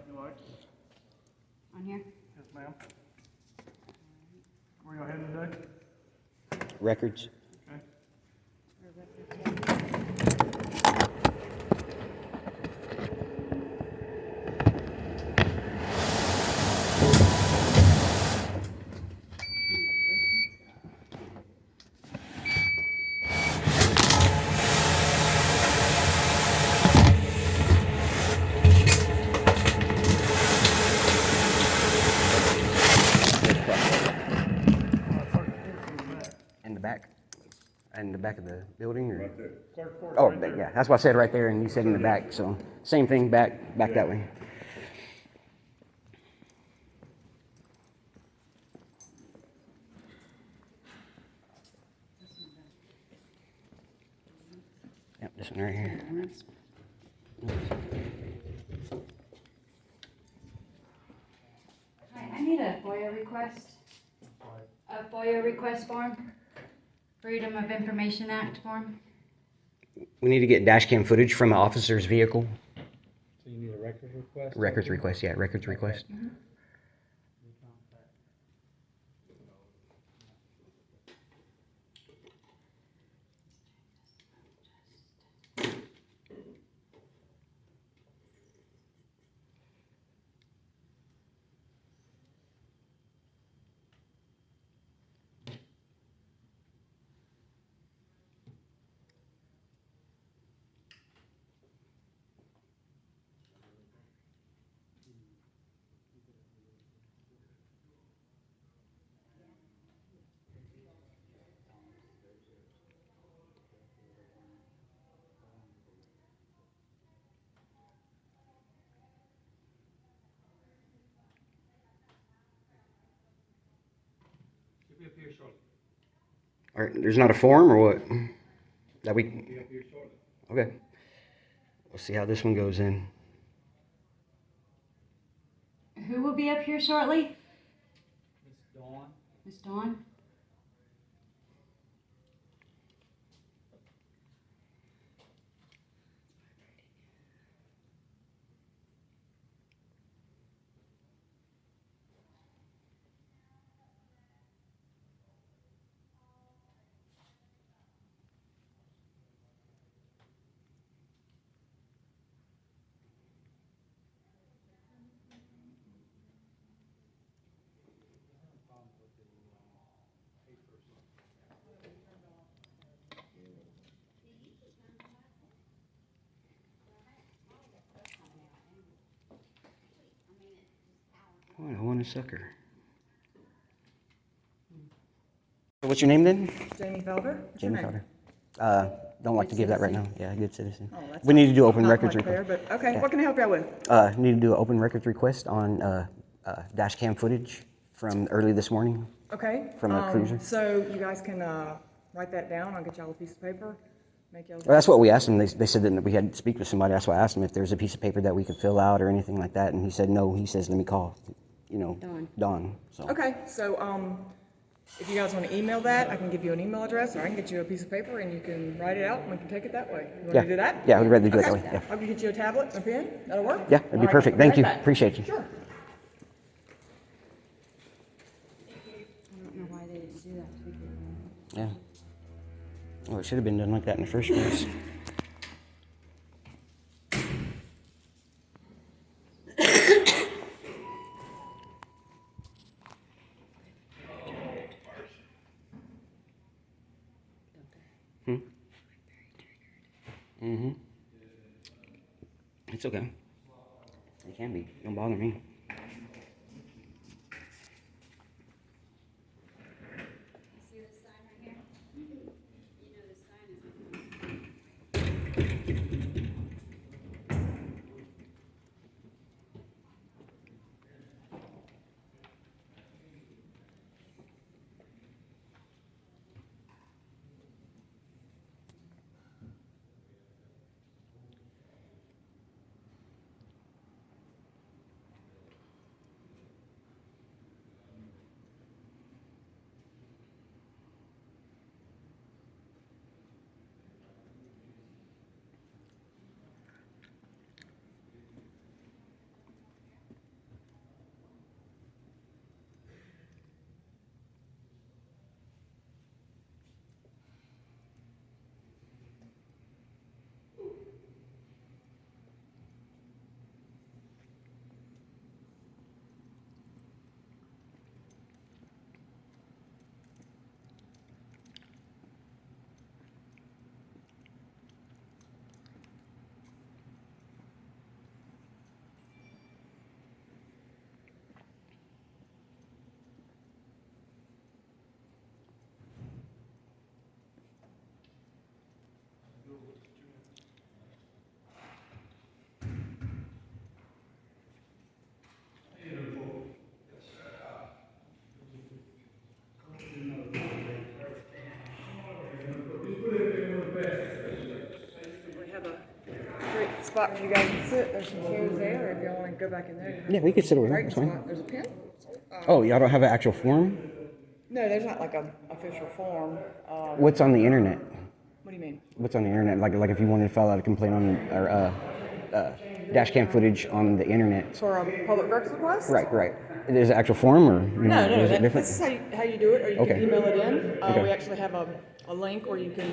you like. On here? Yes, ma'am. Where are you heading today? Records. Okay. In the back? In the back of the building, or? Right there. Clerk court, Oh, right there. yeah, that's what I said right there, and you said in the back, so same thing, back that way. Yep, this one right here. Hi, I need a FOIA request. A FOIA request form. Freedom of Information Act form. We need to get dash cam footage from an officer's vehicle. So you need a records request? Records request, yeah, records request. Mm-hmm. She'll be up here shortly. All right, there's not a form or what? That we, She'll be up here shortly. okay. We'll see how this one goes in. Who will be up here shortly? Miss Dawn. Miss Dawn? Oh, I want a sucker. What's your name then? Jamie Felder. What's your Jamie name? Felder. Don't like to Good give that right now. citizen? Yeah, good citizen. Oh, that's We need to do not- open not records quite request. fair, but okay, Yeah. what can I help you out with? Need to do an open records request on dash cam footage from early this morning. Okay. From a cruiser. So you guys can write that down. I'll get y'all a piece of paper. Make y'all. Well, that's what we asked him. They said that we had to speak with somebody. That's why I asked him if there's a piece of paper that we could fill out or anything like that. And he said no. He says, let me call, Dawn. So. Okay, so if you guys want to email that, I can give you an email address, or I can get you a piece of paper and you can write it out and we can take it that way. You want Yeah. to do that? Yeah, we'd rather do it that Okay. way. Yeah. I can get you a tablet and a pen. That'll work? Yeah, that'd be All right, perfect. I'll be Thank right you. back. Appreciate you. Sure. I don't know why they didn't do that to people. Yeah. Well, it should have been done like that in the first place. It's okay. It can be. Don't bother me. See this sign right here? You know this sign is. spot for you guys to sit. There's some chairs there. If y'all want to go back in there. Yeah, we could sit over there. Right That's fine. spot. There's a pen. Oh, y'all don't have an actual form? No, there's not like a official form. What's on the internet? What do you mean? What's on the internet? Like if you wanted to file out a complaint on or dash cam footage on the internet. For a public records request? Right, right. Is it actual form or No, is it different? this is how you do it, or you Okay. can email it in. Okay. We actually have a link where you can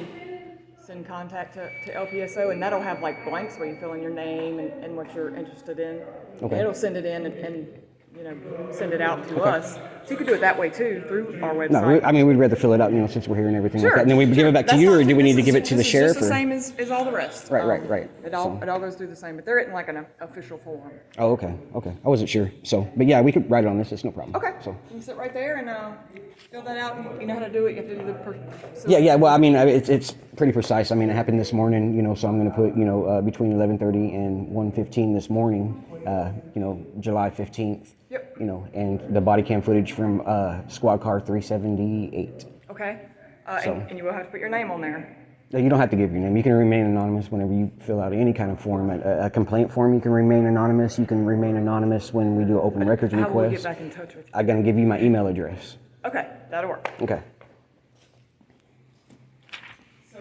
send contact to LPSO, and that'll have like blanks where you fill in your name and what you're interested in. Okay. And it'll send it in and send it out to us. So you can do it that way too, through our website. No, I mean we'd rather fill it out, since we're here and everything Sure, like that. And then we give it back to That's you, not- or do we need to this give is- it to the this is sheriff? just the Or? same as all the rest. Right. It all goes through the same, but there isn't like an official form. Oh, okay. I wasn't sure. So, but yeah, we could write it on this. It's no problem. Okay. So. You can sit right there and fill that out. You know how to do it. You have to do the. Yeah. Well, I mean, it's pretty precise. I mean, it happened this morning, so I'm going to put, between 11:30 and 1:15 this morning, July 15th. Yep. And the body cam footage from squad car 378. Okay. So- And you will have to put your name on there. No, you don't have to give your name. You can remain anonymous whenever you fill out any kind of form. A complaint form, you can remain anonymous. You can remain anonymous when we do an open records How will we get request. back in touch with you? I'm going to give you my email address. Okay, that'll work. Okay. So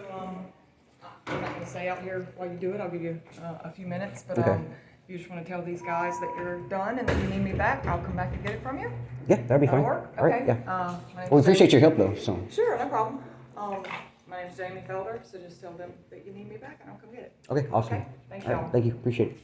I'm not gonna stay out here while you do it. I'll give you a few minutes, but Okay. if you just want to tell these guys that you're done and that you need me back, I'll come back and get it from you. Yeah, that'd be That'll fine. work. All right. Okay. Yeah. My name's Well, we appreciate Jamie. your help though. So. Sure, no problem. My name's Jamie Felder, so just tell them that you need me back and I'll come get it. Okay. Awesome. Okay, thank All right, y'all. thank you. Appreciate it.